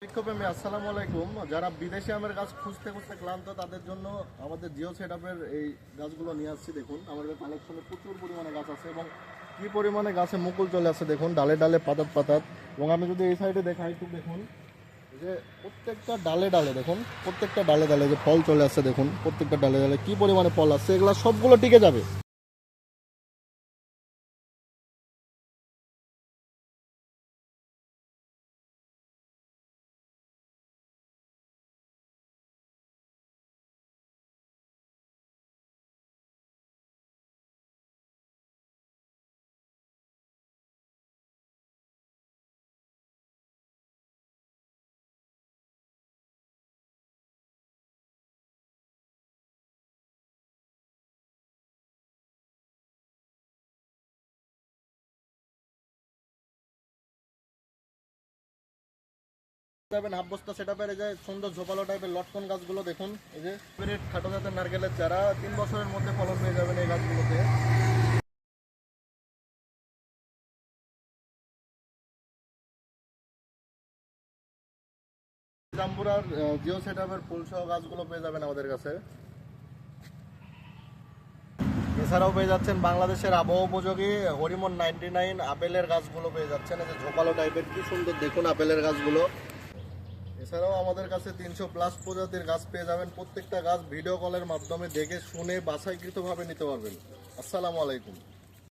বৃক্ষপ্রেমী আসসালামু আলাইকুম। যারা বিদেশি আমের গাছ খুঁজতে খুঁজতে ক্লান্ত তাদের জন্য আমাদের জিও সেটআপের এই গাছগুলো নিয়ে আসছি। দেখুন আমাদের কালেকশনে প্রচুর পরিমাণে গাছ আছে এবং কি পরিমাণে গাছে মুকুল চলে আসছে দেখুন, ডালে ডালে পাতাত পাতাত। এবং আমি যদি এই সাইডে দেখাই একটু দেখুন, যে প্রত্যেকটা ডালে ডালে দেখুন, প্রত্যেকটা ডালে ডালে যে ফল চলে আসছে দেখুন, প্রত্যেকটা ডালে ডালে কি পরিমাণে ফল আসছে, এগুলো সবগুলো টিকে যাবে। যাবেন হাফ বস্তা সেটআপের এই যে সুন্দর ঝোপালো টাইপের লটকন গাছগুলো দেখুন, এই যে খাটো জাতের নারকেলের চারা 3 বছরের মধ্যে ফলন পেয়ে যাবেন এই গাছগুলোতে। জাম্বুরার জিও সেটআপের ফুলসহ গাছগুলো পেয়ে যাবেন আমাদের কাছে। এছাড়াও পেয়ে যাচ্ছেন বাংলাদেশের আবহাওয়া উপযোগী হরিমন 99 আপেলের গাছগুলো পেয়ে যাচ্ছেন, এই যে ঝোপালো টাইপের কি সুন্দর দেখুন আপেলের গাছগুলো। এছাড়াও আমাদের কাছে 300+ প্রজাতির গাছ পেয়ে যাবেন। প্রত্যেকটা গাছ ভিডিও কলের মাধ্যমে দেখে শুনে বাছাইকৃতভাবে নিতে পারবেন। আসসালামু আলাইকুম।